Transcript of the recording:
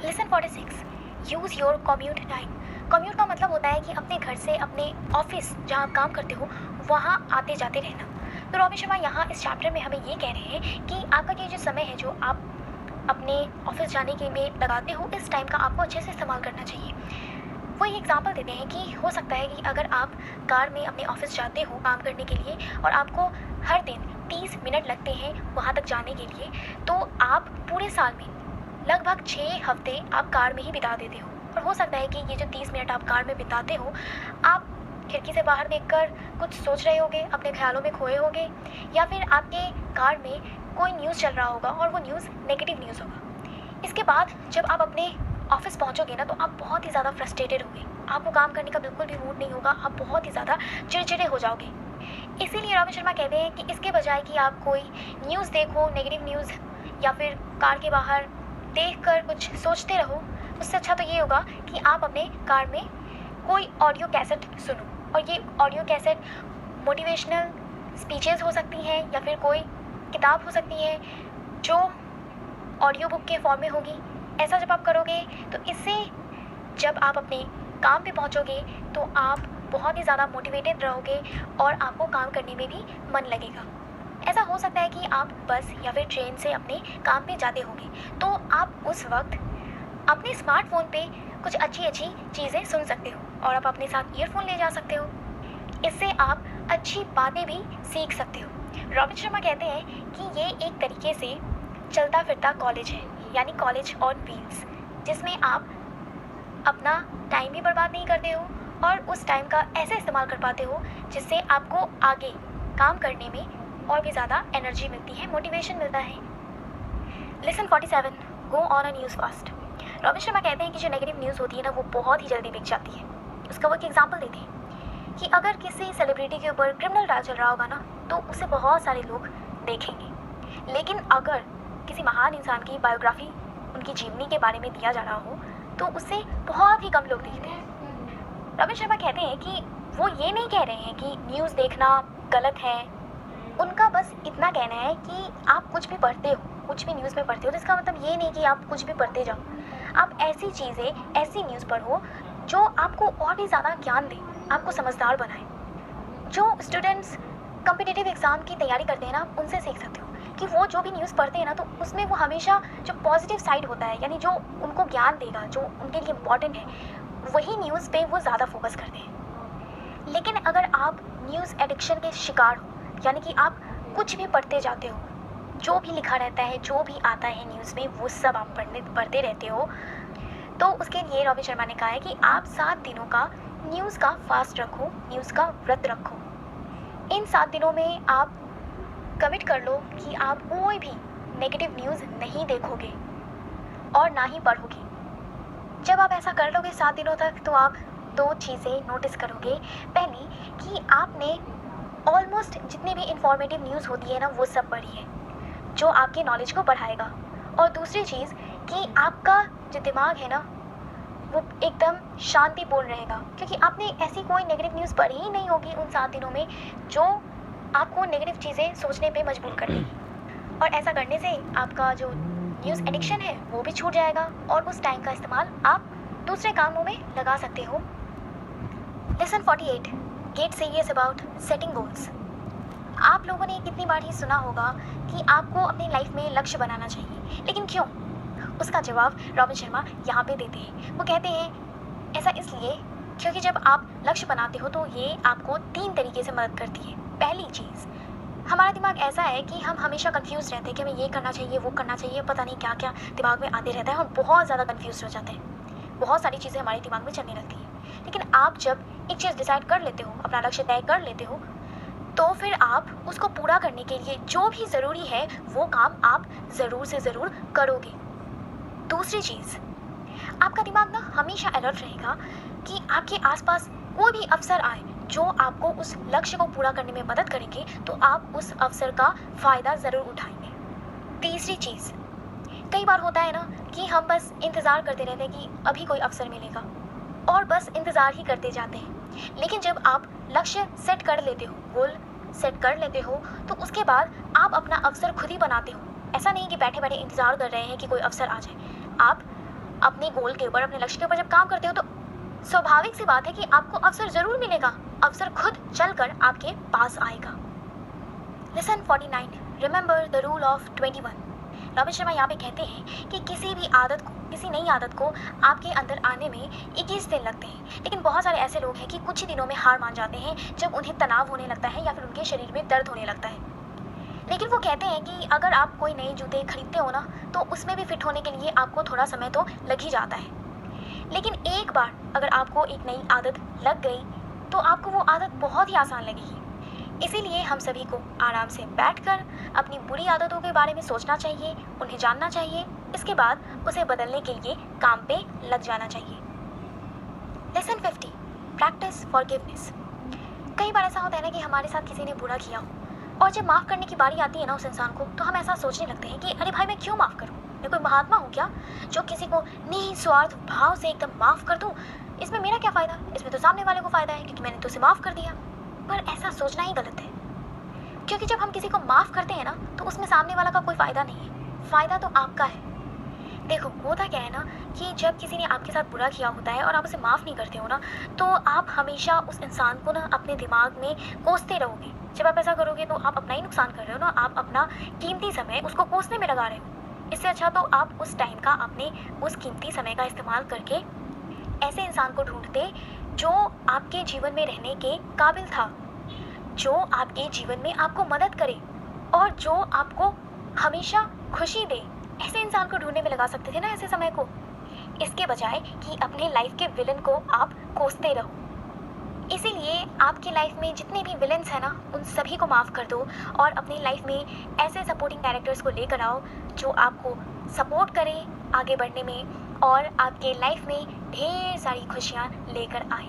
Lesson 46, use your commute time. Commute का मतलब होता है कि अपने घर से अपने ऑफिस जहाँ आप काम करते हो वहाँ आते जाते रहना। तो रॉबिन शर्मा यहाँ इस चैप्टर में हमें ये कह रहे हैं कि आपका ये जो समय है जो आप अपने ऑफिस जाने के में लगाते हो, इस टाइम का आपको अच्छे से इस्तेमाल करना चाहिए। वो एक एग्जांपल देते हैं कि हो सकता है कि अगर आप कार में अपने ऑफिस जाते हो काम करने के लिए और आपको हर दिन 30 मिनट लगते हैं वहाँ तक जाने के लिए, तो आप पूरे साल में लगभग 6 हफ्ते आप कार में ही बिता देते हो। और हो सकता है कि ये जो 30 मिनट आप कार में बिताते हो, आप खिड़की से बाहर देखकर कुछ सोच रहे होगे, अपने ख्यालों में खोए होगे, या फिर आपके कार में कोई न्यूज़ चल रहा होगा और वो न्यूज़ नेगेटिव न्यूज़ होगा। इसके बाद जब आप अपने ऑफिस पहुंचोगे ना, तो आप बहुत ही ज़्यादा फ्रस्ट्रेटेड होगे, आपको काम करने का बिल्कुल भी मूड नहीं होगा, आप बहुत ही ज़्यादा चिड़चिड़े हो जाओगे। इसीलिए रॉबिन शर्मा कहते हैं कि इसके बजाय कि आप कोई न्यूज़ देखो, नेगेटिव न्यूज़, या फिर कार के बाहर देख कर कुछ सोचते रहो, उससे अच्छा तो ये होगा कि आप अपने कार में कोई ऑडियो कैसेट सुनो। और ये ऑडियो कैसेट मोटिवेशनल स्पीचेस हो सकती हैं, या फिर कोई किताब हो सकती है जो ऑडियो बुक के फॉर्म में होगी। ऐसा जब आप करोगे तो इससे जब आप अपने काम पे पहुंचोगे तो आप बहुत ही ज़्यादा मोटिवेटेड रहोगे और आपको काम करने में भी मन लगेगा। ऐसा हो सकता है कि आप बस या फिर ट्रेन से अपने काम पे जाते होंगे, तो आप उस वक्त अपने स्मार्टफोन पे कुछ अच्छी अच्छी चीज़ें सुन सकते हो और आप अपने साथ ईयरफोन ले जा सकते हो। इससे आप अच्छी बातें भी सीख सकते हो। रॉबिन शर्मा कहते हैं कि ये एक तरीके से चलता फिरता कॉलेज है, यानी कॉलेज ऑन व्हील्स, जिसमें आप अपना टाइम भी बर्बाद नहीं करते हो और उस टाइम का ऐसे इस्तेमाल कर पाते हो जिससे आपको आगे काम करने में और भी ज़्यादा एनर्जी मिलती है, मोटिवेशन मिलता है। Lesson 47, go on a news fast. Robin Sharma कहते हैं कि जो नेगेटिव न्यूज़ होती है ना, वो बहुत ही जल्दी बिक जाती है। उसका वो एक एग्जाम्पल देते हैं कि अगर किसी सेलिब्रिटी के ऊपर क्रिमिनल ट्रायल चल रहा होगा ना, तो उसे बहुत सारे लोग देखेंगे। लेकिन अगर किसी महान इंसान की बायोग्राफी, उनकी जीवनी के बारे में दिया जा रहा हो, तो उससे बहुत ही कम लोग देखते हैं। रॉबिन शर्मा कहते हैं कि वो ये नहीं कह रहे हैं कि न्यूज़ देखना गलत है। उनका बस इतना कहना है कि आप कुछ भी पढ़ते हो, कुछ भी न्यूज़ में पढ़ते हो, तो इसका मतलब ये नहीं कि आप कुछ भी पढ़ते जाओ। आप ऐसी चीज़ें, ऐसी न्यूज़ पढ़ो जो आपको और भी ज़्यादा ज्ञान दे, आपको समझदार बनाए। जो स्टूडेंट्स कॉम्पिटिटिव एग्ज़ाम की तैयारी करते हैं ना, उनसे सीख सकते हो कि वो जो भी न्यूज़ पढ़ते हैं ना, तो उसमें वो हमेशा जो पॉजिटिव साइड होता है, यानी जो उनको ज्ञान देगा, जो उनके लिए इम्पॉर्टेंट है, वही न्यूज़ पे वो ज़्यादा फोकस करते हैं। लेकिन अगर आप न्यूज़ एडिक्शन के शिकार हो, यानी कि आप कुछ भी पढ़ते जाते हो, जो भी लिखा रहता है, जो भी आता है न्यूज़ में, वो सब आप पढ़ते रहते हो, तो उसके लिए रॉबिन शर्मा ने कहा है कि आप 7 दिनों का न्यूज़ का फास्ट रखो, न्यूज़ का व्रत रखो। इन 7 दिनों में आप कमिट कर लो कि आप कोई भी नेगेटिव न्यूज़ नहीं देखोगे और ना ही पढ़ोगे। जब आप ऐसा कर लोगे 7 दिनों तक, तो आप 2 चीज़ें नोटिस करोगे। पहली कि आपने ऑलमोस्ट जितनी भी इंफॉर्मेटिव न्यूज़ होती है ना, वो सब पढ़ी है, जो आपकी नॉलेज को बढ़ाएगा। और दूसरी चीज़ कि आपका जो दिमाग है ना, वो एकदम शांतिपूर्ण रहेगा, क्योंकि आपने ऐसी कोई नेगेटिव न्यूज़ पढ़ी ही नहीं होगी उन 7 दिनों में जो आपको नेगेटिव चीज़ें सोचने पे मजबूर कर देगी। और ऐसा करने से आपका जो न्यूज़ एडिक्शन है वो भी छूट जाएगा और उस टाइम का इस्तेमाल आप दूसरे कामों में लगा सकते हो। Lesson 48, get serious about setting goals. आप लोगों ने कितनी बार ही सुना होगा कि आपको अपनी लाइफ में लक्ष्य बनाना चाहिए, लेकिन क्यों? उसका जवाब रॉबिन शर्मा यहाँ पे देते हैं। वो कहते हैं ऐसा इसलिए क्योंकि जब आप लक्ष्य बनाते हो तो ये आपको 3 तरीके से मदद करती है। पहली चीज़, हमारा दिमाग ऐसा है कि हम हमेशा कंफ्यूज रहते हैं कि हमें ये करना चाहिए, वो करना चाहिए, पता नहीं क्या क्या दिमाग में आते रहता है, हम बहुत ज़्यादा कन्फ्यूज हो जाते हैं, बहुत सारी चीज़ें हमारे दिमाग में चलने लगती हैं। लेकिन आप जब एक चीज़ डिसाइड कर लेते हो, अपना लक्ष्य तय कर लेते हो, तो फिर आप उसको पूरा करने के लिए जो भी ज़रूरी है वो काम आप ज़रूर से ज़रूर करोगे। दूसरी चीज़, आपका दिमाग ना हमेशा अलर्ट रहेगा कि आपके आसपास कोई भी अवसर आए जो आपको उस लक्ष्य को पूरा करने में मदद करेंगे, तो आप उस अवसर का फ़ायदा ज़रूर उठाएंगे। तीसरी चीज़, कई बार होता है ना कि हम बस इंतज़ार करते रहते हैं कि अभी कोई अवसर मिलेगा और बस इंतज़ार ही करते जाते हैं। लेकिन जब आप लक्ष्य सेट कर लेते हो, गोल सेट कर लेते हो, तो उसके बाद आप अपना अवसर खुद ही बनाते हो। ऐसा नहीं कि बैठे बैठे इंतज़ार कर रहे हैं कि कोई अवसर आ जाए। आप अपने गोल के ऊपर, अपने लक्ष्य के ऊपर जब काम करते हो तो स्वाभाविक सी बात है कि आपको अवसर ज़रूर मिलेगा, अवसर खुद चलकर आपके पास आएगा। Lesson 49, remember the rule of 21। Robin Sharma यहाँ पे कहते हैं कि किसी भी आदत को, किसी नई आदत को आपके अंदर आने में 21 दिन लगते हैं, लेकिन बहुत सारे ऐसे लोग हैं कि कुछ ही दिनों में हार मान जाते हैं जब उन्हें तनाव होने लगता है या फिर उनके शरीर में दर्द होने लगता है। लेकिन वो कहते हैं कि अगर आप कोई नए जूते खरीदते हो ना, तो उसमें भी फिट होने के लिए आपको थोड़ा समय तो लग ही जाता है। लेकिन एक बार अगर आपको एक नई आदत लग गई तो आपको वो आदत बहुत ही आसान लगेगी। इसीलिए हम सभी को आराम से बैठकर अपनी बुरी आदतों के बारे में सोचना चाहिए, उन्हें जानना चाहिए, इसके बाद उसे बदलने के लिए काम पे लग जाना चाहिए। Lesson 50, practice forgiveness. कई बार ऐसा होता है ना कि हमारे साथ किसी ने बुरा किया हो, और जब माफ़ करने की बारी आती है ना उस इंसान को, तो हम ऐसा सोचने लगते हैं कि अरे भाई मैं क्यों माफ़ करूँ, मैं कोई महात्मा हूँ क्या जो किसी को निस्वार्थ भाव से एकदम माफ़ कर दूँ। इसमें मेरा क्या फ़ायदा, इसमें तो सामने वाले को फ़ायदा है क्योंकि मैंने तो उसे माफ़ कर दिया। पर ऐसा सोचना ही गलत है, क्योंकि जब हम किसी को माफ़ करते हैं ना तो उसमें सामने वाला का कोई फ़ायदा नहीं है, फ़ायदा तो आपका है। देखो होता क्या है ना कि जब किसी ने आपके साथ बुरा किया होता है और आप उसे माफ़ नहीं करते हो ना, तो आप हमेशा उस इंसान को ना अपने दिमाग में कोसते रहोगे। जब आप ऐसा करोगे तो आप अपना ही नुकसान कर रहे हो ना, आप अपना कीमती समय उसको कोसने में लगा रहे हो। इससे अच्छा तो आप उस टाइम का, अपने उस कीमती समय का इस्तेमाल करके ऐसे इंसान को ढूंढते जो आपके जीवन में रहने के काबिल था, जो आपके जीवन में आपको मदद करे और जो आपको हमेशा खुशी दे। ऐसे इंसान को ढूंढने में लगा सकते थे ना ऐसे समय को, इसके बजाय कि अपने लाइफ के विलन को आप कोसते रहो। इसीलिए आपकी लाइफ में जितने भी विलन्स हैं ना, उन सभी को माफ़ कर दो और अपनी लाइफ में ऐसे सपोर्टिंग कैरेक्टर्स को लेकर आओ जो आपको सपोर्ट करें आगे बढ़ने में और आपके लाइफ में ढेर सारी खुशियाँ लेकर आए।